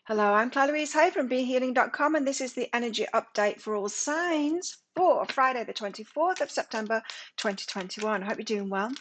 Hello, I'm Claire Louise Hay from BeHealing.com, and this is the energy update for all signs for Friday, the 24th of September 2021. I hope you're doing well.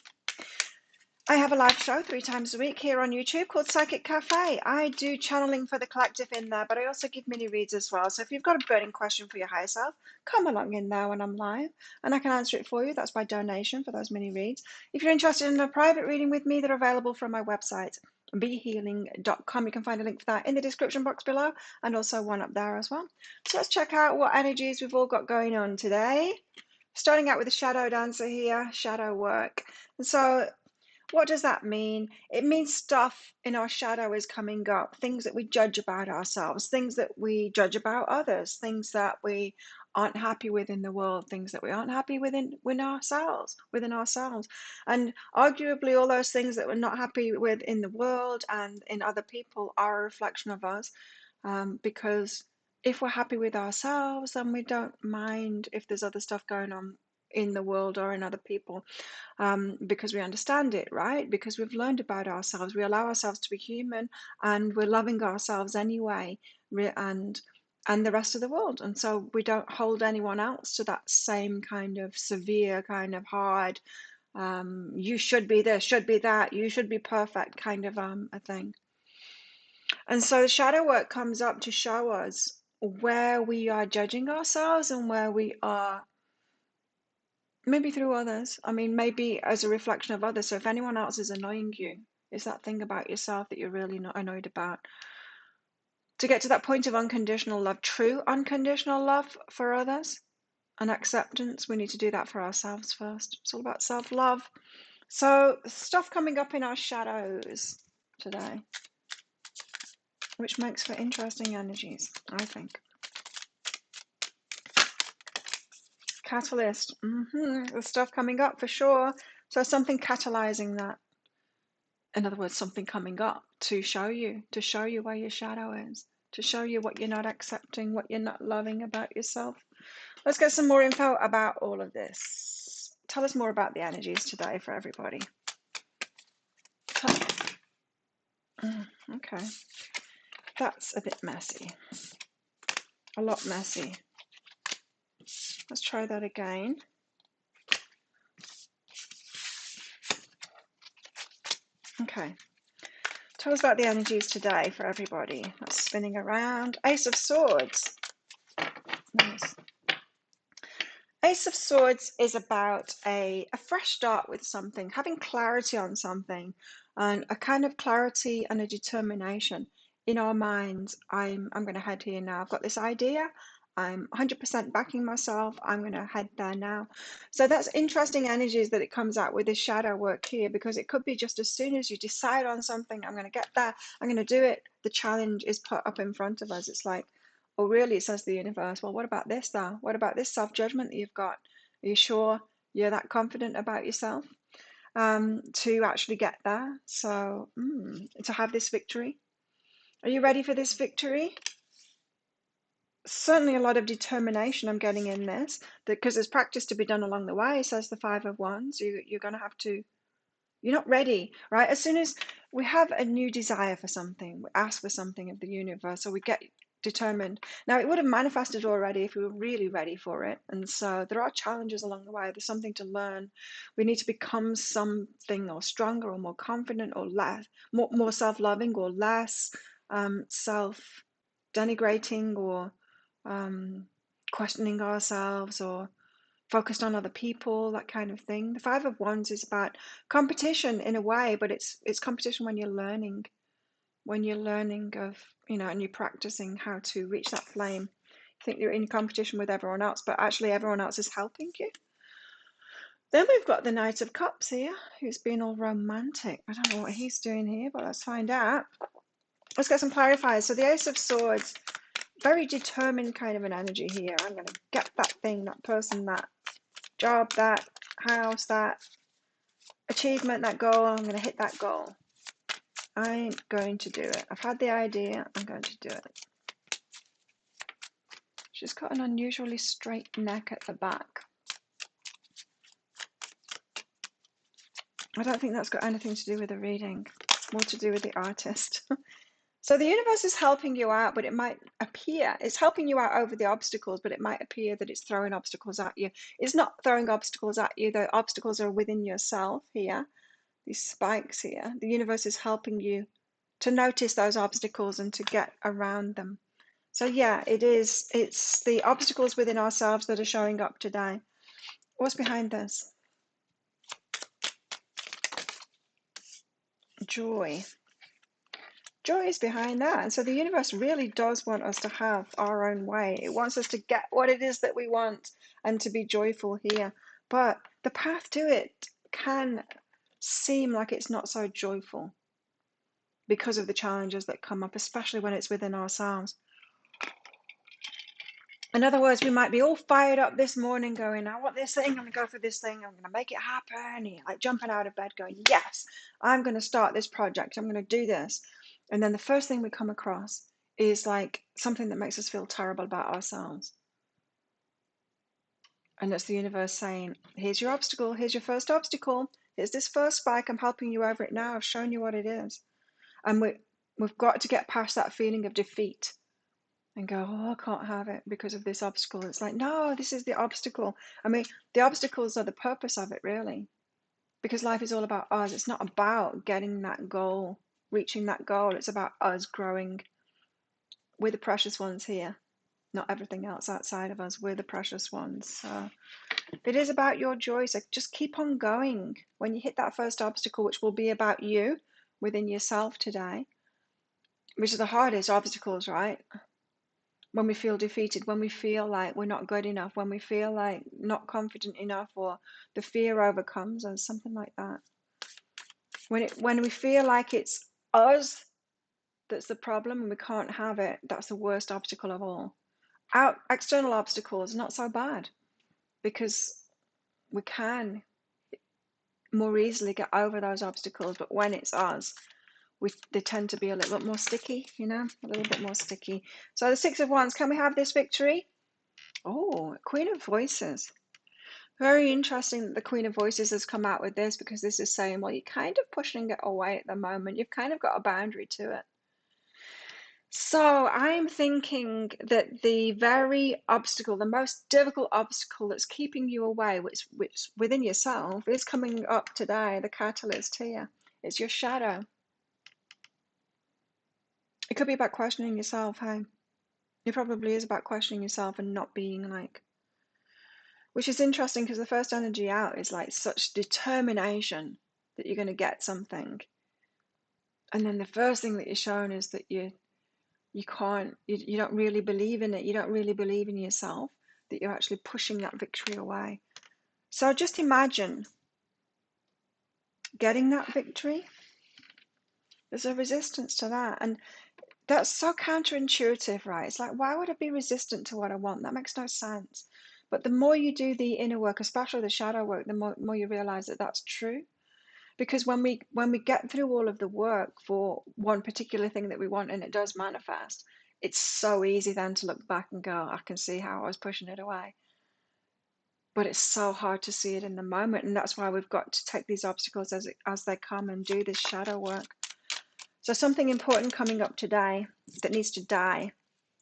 I have a live show 3 times a week here on YouTube called Psychic Cafe. I do channeling for the collective in there, but I also give mini reads as well. So if you've got a burning question for your higher self, come along in there when I'm live and I can answer it for you. That's by donation for those mini reads. If you're interested in a private reading with me, they're available from my website, BeHealing.com. You can find a link for that in the description box below and also one up there as well. So let's check out what energies we've all got going on today. Starting out with the shadow dancer here, shadow work. And so what does that mean? It means stuff in our shadow is coming up, things that we judge about ourselves, things that we judge about others, things that we aren't happy with in the world, things that we aren't happy within ourselves. And arguably all those things that we're not happy with in the world and in other people are a reflection of us. Because if we're happy with ourselves, then we don't mind if there's other stuff going on in the world or in other people, because we understand it, right? Because we've learned about ourselves. We allow ourselves to be human, and we're loving ourselves anyway, and the rest of the world. And so we don't hold anyone else to that same kind of severe, kind of hard, you should be this, should be that, you should be perfect kind of a thing. And so the shadow work comes up to show us where we are judging ourselves and where we are maybe through others. I mean, maybe as a reflection of others. So if anyone else is annoying you, it's that thing about yourself that you're really not annoyed about. To get to that point of unconditional love, true unconditional love for others and acceptance, we need to do that for ourselves first. It's all about self-love. So stuff coming up in our shadows today, which makes for interesting energies, I think. Catalyst, the stuff coming up for sure. So something catalyzing that. In other words, something coming up to show you where your shadow is, to show you what you're not accepting, what you're not loving about yourself. Let's get some more info about all of this. Tell us more about the energies today for everybody. Okay, that's a bit messy, a lot messy. Let's try that again. Okay, tell us about the energies today for everybody. That's spinning around. Ace of Swords. Nice. Ace of Swords is about a fresh start with something, having clarity on something, and a kind of clarity and a determination in our minds. I'm going to head here now. I've got this idea. I'm 100% backing myself. I'm going to head there now. So that's interesting energies that it comes out with this shadow work here, because it could be just as soon as you decide on something, I'm going to get there, I'm going to do it, the challenge is put up in front of us. It's like, oh, really, says the universe, well, what about this though? What about this self-judgment that you've got? Are you sure you're that confident about yourself to actually get there? So to have this victory. Are you ready for this victory? Certainly a lot of determination I'm getting in this, because there's practice to be done along the way, says the Five of Wands. You're going to have to, you're not ready, right? As soon as we have a new desire for something, we ask for something of the universe, or we get determined. Now, it would have manifested already if we were really ready for it. And so there are challenges along the way. There's something to learn. We need to become something, or stronger, or more confident, or less, more self-loving, or less self-denigrating, or questioning ourselves, or focused on other people, that kind of thing. The Five of Wands is about competition in a way, but it's competition when you're learning of, and you're practicing how to reach that flame. You think you're in competition with everyone else, but actually everyone else is helping you. Then we've got the Knight of Cups here, who's being all romantic. I don't know what he's doing here, but let's find out. Let's get some clarifiers. So the Ace of Swords, very determined kind of an energy here. I'm going to get that thing, that person, that job, that house, that achievement, that goal. I'm going to hit that goal. I'm going to do it. I've had the idea. I'm going to do it. She's got an unusually straight neck at the back. I don't think that's got anything to do with the reading. It's more to do with the artist. So the universe is helping you out, but it might appear it's helping you out over the obstacles, but it might appear that it's throwing obstacles at you. It's not throwing obstacles at you. The obstacles are within yourself here, these spikes here. The universe is helping you to notice those obstacles and to get around them. So yeah, it's the obstacles within ourselves that are showing up today. What's behind this? Joy. Joy is behind that. And so the universe really does want us to have our own way. It wants us to get what it is that we want and to be joyful here. But the path to it can seem like it's not so joyful because of the challenges that come up, especially when it's within ourselves. In other words, we might be all fired up this morning going, I want this thing, I'm going to go for this thing, I'm going to make it happen. You're like jumping out of bed going, yes, I'm going to start this project, I'm going to do this. And then the first thing we come across is like something that makes us feel terrible about ourselves. And that's the universe saying, here's your obstacle, here's your first obstacle, here's this first spike, I'm helping you over it now, I've shown you what it is. And we've got to get past that feeling of defeat and go, oh, I can't have it because of this obstacle. It's like, no, this is the obstacle. I mean, the obstacles are the purpose of it, really, because life is all about us. It's not about getting that goal, reaching that goal. It's about us growing. We're the precious ones here, not everything else outside of us. We're the precious ones. So it is about your joy. So just keep on going. When you hit that first obstacle, which will be about you within yourself today, which are the hardest obstacles, right? When we feel defeated, when we feel like we're not good enough, when we feel like not confident enough, or the fear overcomes us, something like that. When we feel like it's us that's the problem and we can't have it, that's the worst obstacle of all. External obstacles not so bad because we can more easily get over those obstacles, but when it's us, they tend to be a little bit more sticky, a little bit more sticky. So the Six of Wands, can we have this victory? Oh, Queen of Voices. Very interesting that the Queen of Voices has come out with this, because this is saying, well, you're kind of pushing it away at the moment. You've kind of got a boundary to it. So I'm thinking that the very obstacle, the most difficult obstacle that's keeping you away, which within yourself, is coming up today, the catalyst here. It's your shadow. It could be about questioning yourself, hey? It probably is about questioning yourself and not being like, which is interesting because the first energy out is like such determination that you're going to get something. And then the first thing that you're shown is that you don't really believe in it. You don't really believe in yourself, that you're actually pushing that victory away. So just imagine getting that victory. There's a resistance to that. And that's so counterintuitive, right? It's like, why would I be resistant to what I want? That makes no sense. But the more you do the inner work, especially the shadow work, the more you realize that that's true. Because when we get through all of the work for one particular thing that we want and it does manifest, it's so easy then to look back and go, I can see how I was pushing it away. But it's so hard to see it in the moment, and that's why we've got to take these obstacles as they come and do this shadow work. So something important coming up today that needs to die,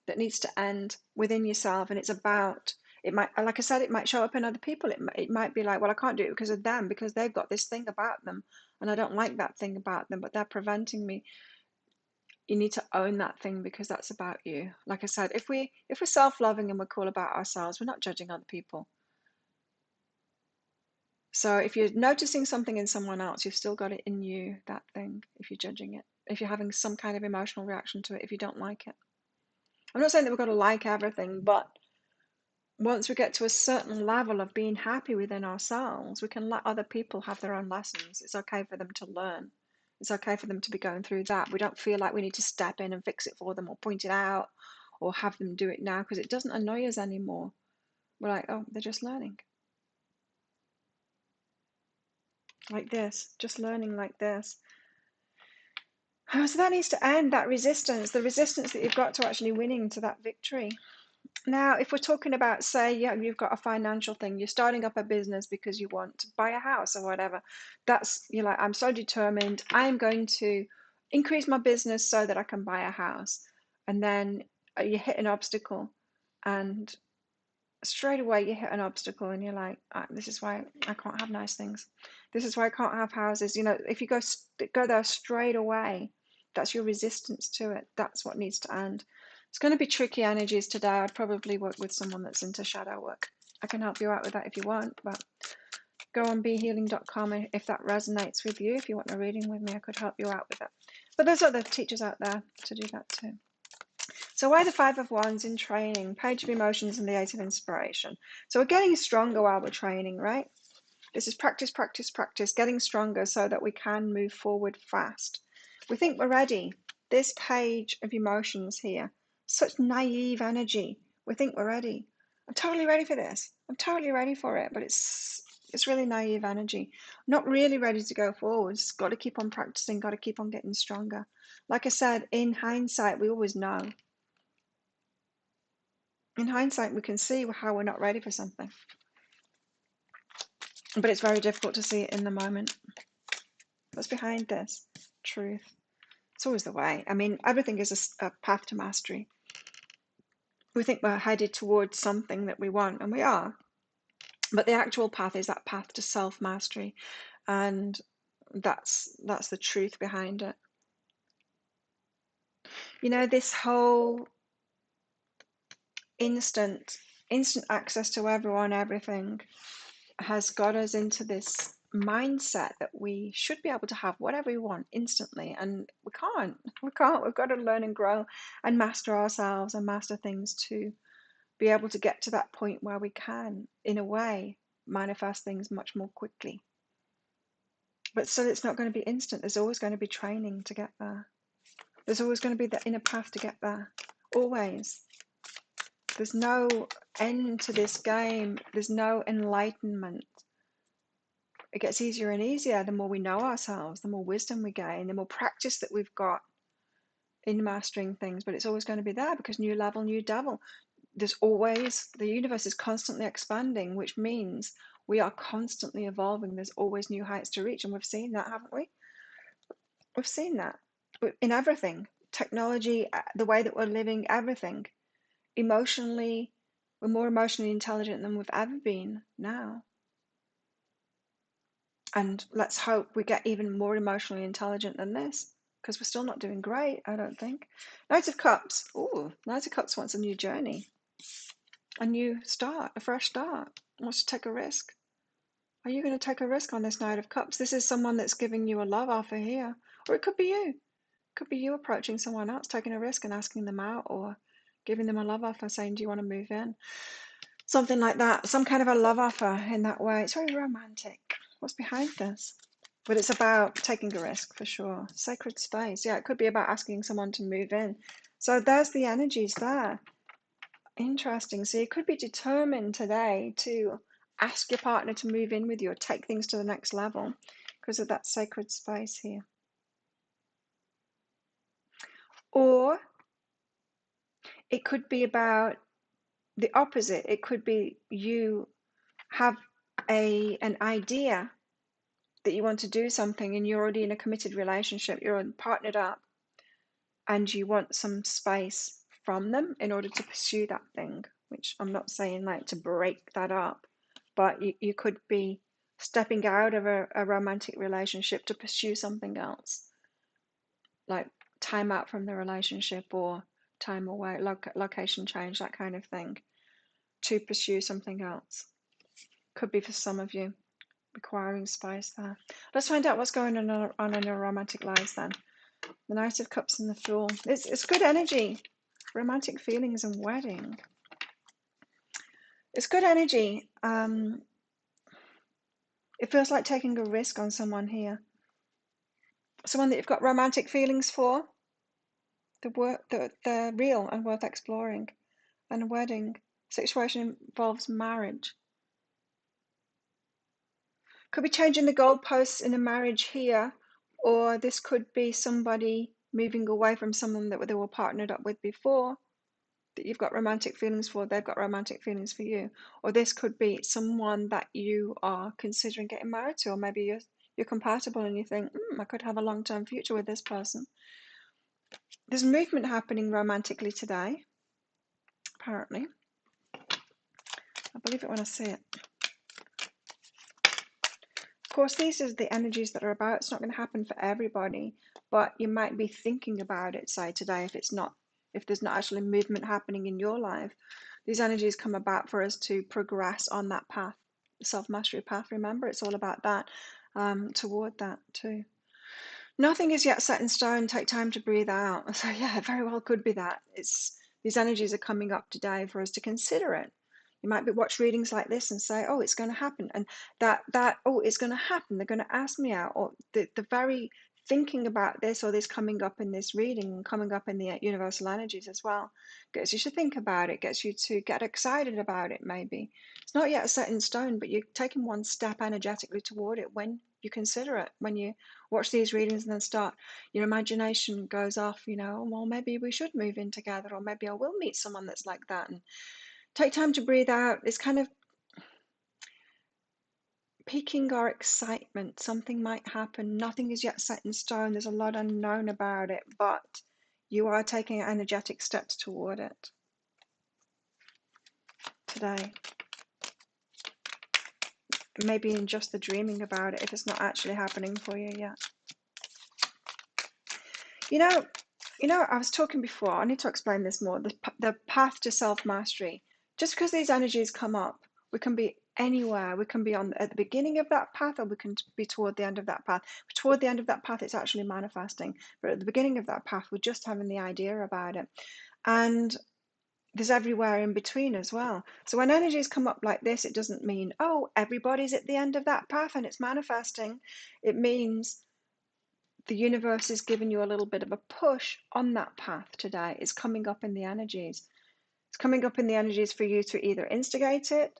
that needs to end within yourself, and it's about, it might, like I said, it might show up in other people. It might be like, well, I can't do it because of them, because they've got this thing about them and I don't like that thing about them, but they're preventing me. You need to own that thing because that's about you. Like I said, if we're self-loving and we're cool about ourselves, we're not judging other people. So if you're noticing something in someone else, you've still got it in you, that thing, if you're judging it, if you're having some kind of emotional reaction to it, if you don't like it. I'm not saying that we've got to like everything, but once we get to a certain level of being happy within ourselves, we can let other people have their own lessons. It's okay for them to learn. It's okay for them to be going through that. We don't feel like we need to step in and fix it for them or point it out or have them do it now, because it doesn't annoy us anymore. We're like, oh, they're just learning. Like this, just learning like this. So that needs to end, that resistance, the resistance that you've got to actually winning to that victory. Now, if we're talking about, say, yeah, you've got a financial thing, you're starting up a business because you want to buy a house or whatever, you're like, I'm so determined, I'm going to increase my business so that I can buy a house. And then you hit an obstacle, and straight away you hit an obstacle, and you're like, this is why I can't have nice things. This is why I can't have houses. If you go there straight away, that's your resistance to it. That's what needs to end. It's going to be tricky energies today. I'd probably work with someone that's into shadow work. I can help you out with that if you want, but go on behealing.com if that resonates with you. If you want a reading with me, I could help you out with it. But there's other teachers out there to do that too. So why the Five of Wands in training, Page of Emotions, and the Eight of Inspiration? So we're getting stronger while we're training, right? This is practice, practice, practice, getting stronger so that we can move forward fast. We think we're ready. This Page of Emotions here, such naive energy. We think we're ready. I'm totally ready for this. I'm totally ready for it, but it's really naive energy. Not really ready to go forward. Got to keep on practicing, got to keep on getting stronger. Like I said, in hindsight, we always know. In hindsight, we can see how we're not ready for something. But it's very difficult to see it in the moment. What's behind this? Truth. It's always the way. I mean, everything is a path to mastery. We think we're headed towards something that we want, and we are. But the actual path is that path to self-mastery. And that's the truth behind it. This whole instant access to everyone, everything, has got us into this mindset that we should be able to have whatever we want instantly, and we can't. We've got to learn and grow and master ourselves and master things to be able to get to that point where we can, in a way, manifest things much more quickly. But still, it's not going to be instant. There's always going to be training to get there. There's always going to be the inner path to get there. Always. There's no end to this game. There's no enlightenment. It gets easier and easier the more we know ourselves, the more wisdom we gain, the more practice that we've got in mastering things. But it's always going to be there because new level, new devil. There's always, the universe is constantly expanding, which means we are constantly evolving. There's always new heights to reach. And we've seen that, haven't we? We've seen that in everything. Technology, the way that we're living, everything. Emotionally, we're more emotionally intelligent than we've ever been now. And let's hope we get even more emotionally intelligent than this, because we're still not doing great, I don't think. Knight of Cups. Ooh, Knight of Cups wants a new journey, a new start, a fresh start. Wants to take a risk. Are you going to take a risk on this Knight of Cups? This is someone that's giving you a love offer here. Or it could be you. It could be you approaching someone else, taking a risk and asking them out, or giving them a love offer, saying, do you want to move in? Something like that. Some kind of a love offer in that way. It's very romantic. What's behind this? But it's about taking a risk for sure. Sacred space. Yeah, it could be about asking someone to move in. So there's the energies there. Interesting. So you could be determined today to ask your partner to move in with you or take things to the next level because of that sacred space here. Or it could be about the opposite. It could be you have an idea that you want to do something and you're already in a committed relationship, you're partnered up, and you want some space from them in order to pursue that thing, which I'm not saying like to break that up, but you could be stepping out of a romantic relationship to pursue something else, like time out from the relationship or time away, location change, that kind of thing, to pursue something else. Could be for some of you, requiring space there. Let's find out what's going on in your romantic lives then. The Knight of Cups and the Fool. It's good energy. Romantic feelings and wedding. It's good energy. It feels like taking a risk on someone here. Someone that you've got romantic feelings for. They're real and worth exploring. And a wedding. Situation involves marriage. Could be changing the goalposts in a marriage here, or this could be somebody moving away from someone that they were partnered up with before, that you've got romantic feelings for, they've got romantic feelings for you. Or this could be someone that you are considering getting married to, or maybe you're compatible and you think, I could have a long-term future with this person. There's movement happening romantically today, apparently. I believe it when I see it. Of course, these are the energies that are about. It's not going to happen for everybody, but you might be thinking about it, say, today, if there's not actually movement happening in your life. These energies come about for us to progress on that path, the self-mastery path. Remember, it's all about that, toward that too. Nothing is yet set in stone. Take time to breathe out. So yeah, it very well could be that. These energies are coming up today for us to consider it. You might watch readings like this and say, oh, it's going to happen. And oh, it's going to happen. They're going to ask me out. Or the very thinking about this or this coming up in this reading and coming up in the universal energies as well gets you to think about it, gets you to get excited about it maybe. It's not yet set in stone, but you're taking one step energetically toward it when you consider it, when you watch these readings and then your imagination goes off, well, maybe we should move in together, or maybe I will meet someone that's like that. And take time to breathe out. It's kind of piquing our excitement. Something might happen. Nothing is yet set in stone. There's a lot unknown about it, but you are taking energetic steps toward it today. Maybe in just the dreaming about it, if it's not actually happening for you yet. I was talking before, I need to explain this more, the path to self-mastery. Just because these energies come up, we can be anywhere. We can be at the beginning of that path, or we can be toward the end of that path. Toward the end of that path, it's actually manifesting. But at the beginning of that path, we're just having the idea about it. And there's everywhere in between as well. So when energies come up like this, it doesn't mean, oh, everybody's at the end of that path and it's manifesting. It means the universe is giving you a little bit of a push on that path today. It's coming up in the energies. It's coming up in the energies for you to either instigate it,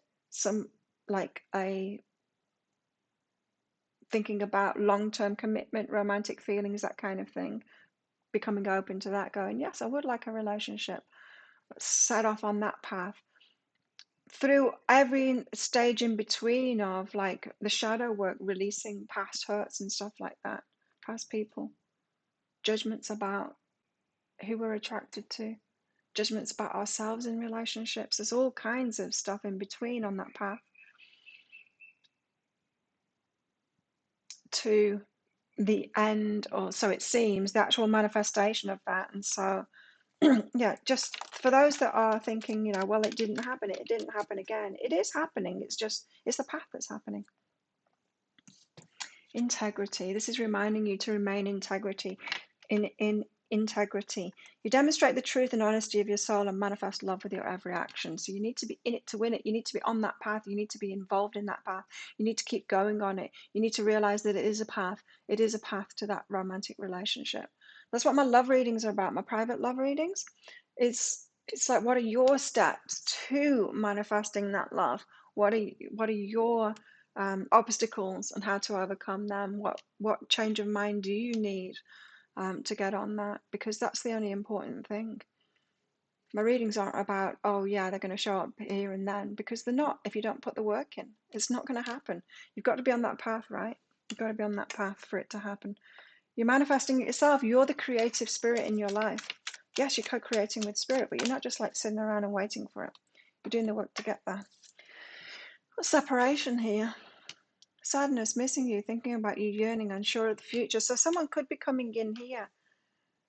thinking about long-term commitment, romantic feelings, that kind of thing, becoming open to that, going, yes, I would like a relationship. Set off on that path. Through every stage in between of like the shadow work, releasing past hurts and stuff like that, past people, judgments about who we're attracted to, judgments about ourselves in relationships. There's all kinds of stuff in between on that path to the end, or so it seems, the actual manifestation of that. And so yeah, just for those that are thinking, well, it didn't happen again, it is happening. It's the path that's happening. Integrity. This is reminding you to remain in integrity. You demonstrate the truth and honesty of your soul and manifest love with your every action. So you need to be in it to win it. You need to be on that path. You need to be involved in that path. You need to keep going on it. You need to realize that it is a path. It is a path to that romantic relationship. That's what my love readings are about. My private love readings. It's like, what are your steps to manifesting that love? What are your obstacles and how to overcome them? What change of mind do you need to get on that? Because that's the only important thing. My readings aren't about, oh yeah, they're going to show up here and then, because they're not. If you don't put the work in, it's not going to happen. You've got to be on that path, right? You've got to be on that path for it to happen. You're manifesting it yourself. You're the creative spirit in your life. Yes, you're co-creating with spirit, but you're not just like sitting around and waiting for it. You're doing the work to get there. Separation here. Sadness, missing you, thinking about you, yearning, unsure of the future. So someone could be coming in here.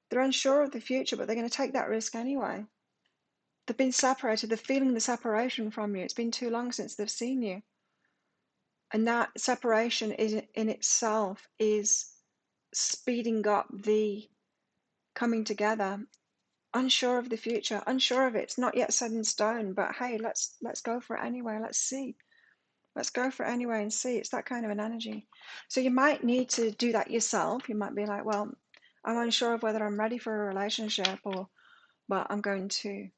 They're unsure of the future, but they're going to take that risk anyway. They've been separated. They're feeling the separation from you. It's been too long since they've seen you. And that separation in itself is speeding up the coming together. Unsure of the future, unsure of it. It's not yet set in stone, but hey, let's go for it anyway. Let's see. Let's go for it anyway and see. It's that kind of an energy. So you might need to do that yourself. You might be like, well, I'm unsure of whether I'm ready for a relationship, but I'm going to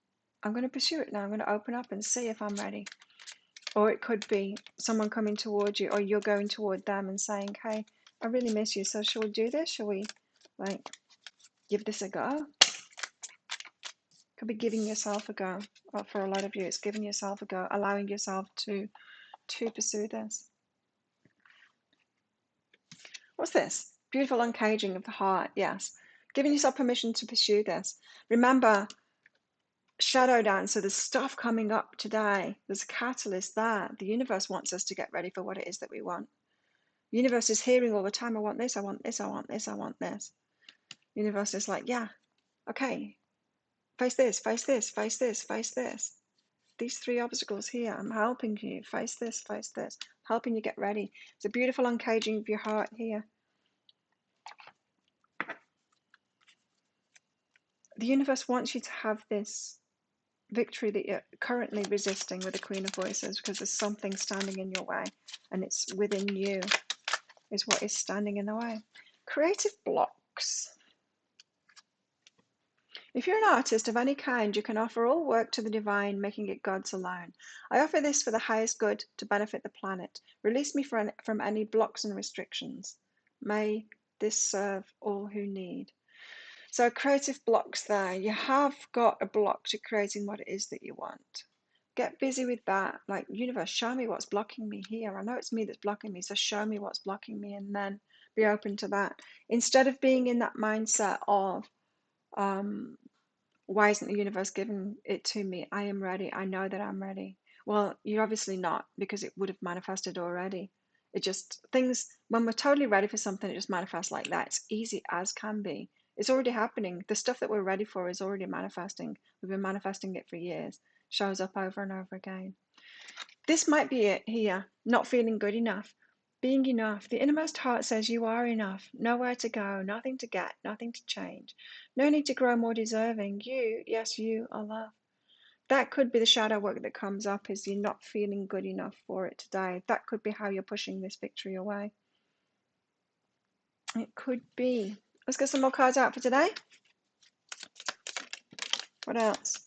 pursue it now. I'm going to open up and see if I'm ready. Or it could be someone coming towards you, or you're going toward them and saying, hey, I really miss you. So shall we do this? Shall we give this a go? Could be giving yourself a go. Or for a lot of you, it's giving yourself a go, allowing yourself to pursue this. What's this? Beautiful uncaging of the heart. Yes. Giving yourself permission to pursue this. Remember, shadow dancer, there's stuff coming up today. There's a catalyst there. The universe wants us to get ready for what it is that we want. The universe is hearing all the time, I want this, I want this, I want this, I want this. The universe is like, yeah, okay, face this, face this, face this, face this. These 3 obstacles here, I'm helping you. Face this, helping you get ready. It's a beautiful uncaging of your heart here. The universe wants you to have this victory that you're currently resisting with the Queen of Voices, because there's something standing in your way, and it's within you is what is standing in the way. Creative blocks. If you're an artist of any kind, you can offer all work to the divine, making it God's alone. I offer this for the highest good to benefit the planet. Release me from any blocks and restrictions. May this serve all who need. So creative blocks there. You have got a block to creating what it is that you want. Get busy with that. Like, universe, show me what's blocking me here. I know it's me that's blocking me, so show me what's blocking me, and then be open to that. Instead of being in that mindset of, why isn't the universe giving it to me? I am ready. I know that I'm ready. Well, you're obviously not, because it would have manifested already. It just, things, when we're totally ready for something, it just manifests like that. It's easy as can be. It's already happening. The stuff that we're ready for is already manifesting. We've been manifesting it for years. Shows up over and over again. This might be it here. Not feeling good enough. Being enough. The innermost heart says you are enough. Nowhere to go, nothing to get, nothing to change. No need to grow more deserving. You, yes, you are love. That could be the shadow work that comes up, is you're not feeling good enough for it today. That could be how you're pushing this victory away. It could be. Let's get some more cards out for today. What else?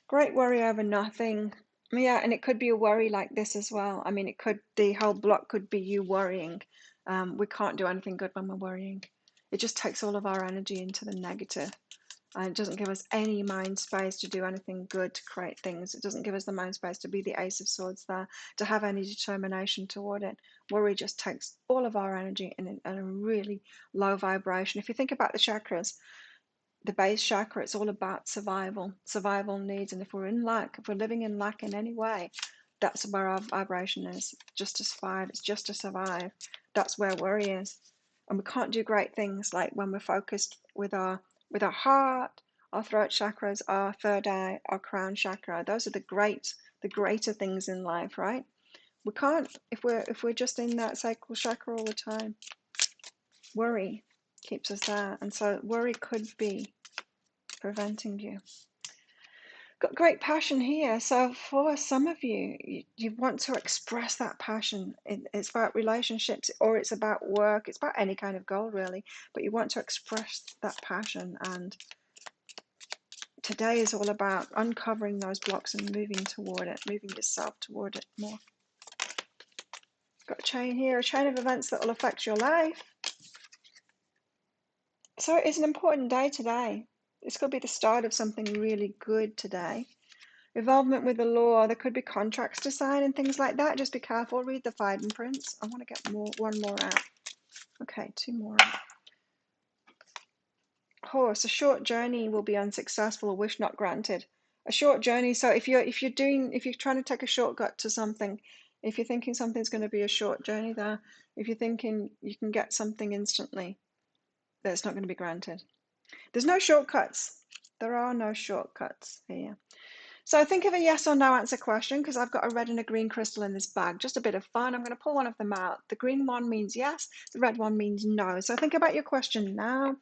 Great worry over nothing. Yeah, and it could be a worry like this as well. I mean, the whole block could be you worrying. We can't do anything good when we're worrying. It just takes all of our energy into the negative. And it doesn't give us any mind space to do anything good, to create things. It doesn't give us the mind space to be the Ace of Swords there, to have any determination toward it. Worry just takes all of our energy in a really low vibration. If you think about the chakras, the base chakra, it's all about survival needs. And if we're in lack, if we're living in lack in any way, that's where our vibration is. Just to survive, it's just to survive. That's where worry is. And we can't do great things like when we're focused with our heart, our throat chakras, our third eye, our crown chakra. Those are the greater things in life, right? We can't if we're just in that sacral chakra all the time. Worry keeps us there, and so worry could be preventing you. Got great passion here. So for some of you, you want to express that passion. It's about relationships, or it's about work. It's about any kind of goal, really. But you want to express that passion. And today is all about uncovering those blocks and moving toward it, moving yourself toward it more. Got a chain here, a chain of events that will affect your life. So it's an important day today. This could be the start of something really good today. Involvement with the law, there could be contracts to sign and things like that. Just be careful, read the fine prints. I want to get one more out. Okay, 2 more out. Horse, a short journey will be unsuccessful, a wish not granted. A short journey, so if you're trying to take a shortcut to something, if you're thinking something's going to be a short journey there, if you're thinking you can get something instantly, that's not going to be granted. There's no shortcuts. There are no shortcuts here. So think of a yes or no answer question, because I've got a red and a green crystal in this bag. Just a bit of fun. I'm going to pull one of them out. The green one means yes. The red one means no. So think about your question now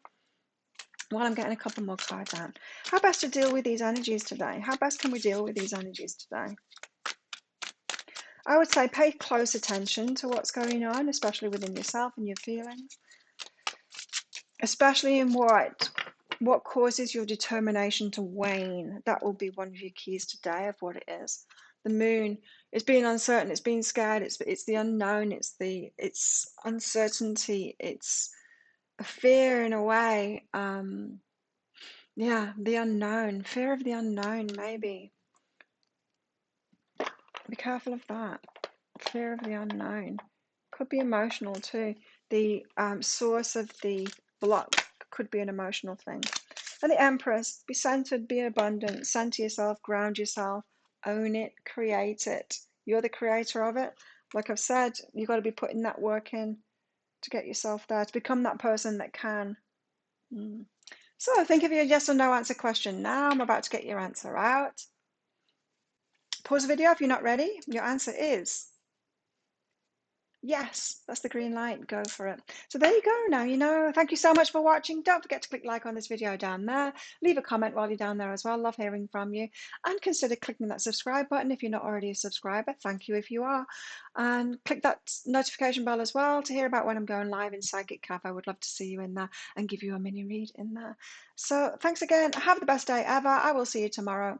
while I'm getting a couple more cards out. How best to deal with these energies today? How best can we deal with these energies today? I would say pay close attention to what's going on, especially within yourself and your feelings, especially in what causes your determination to wane. That will be one of your keys today of what it is. The moon is being uncertain, it's being scared, it's the unknown, it's uncertainty, it's a fear in a way. Yeah, the unknown, fear of the unknown, maybe. Be careful of that. Fear of the unknown. Could be emotional too. the source of the block could be an emotional thing. And the Empress, be centered, be abundant, center yourself, ground yourself, own it, create it. You're the creator of it. Like I've said, you've got to be putting that work in to get yourself there, to become that person that can. So think of your yes or no answer question now. I'm about to get your answer out. Pause the video if you're not ready. Your answer is yes. That's the green light. Go for it. So there you go. Now you know. Thank you so much for watching. Don't forget to click like on this video down there. Leave a comment while you're down there as well. Love hearing from you. And consider clicking that subscribe button if you're not already a subscriber. Thank you if you are. And click that notification bell as well to hear about when I'm going live in Psychic Cafe. I would love to see you in there and give you a mini read in there. So thanks again. Have the best day ever. I will see you tomorrow.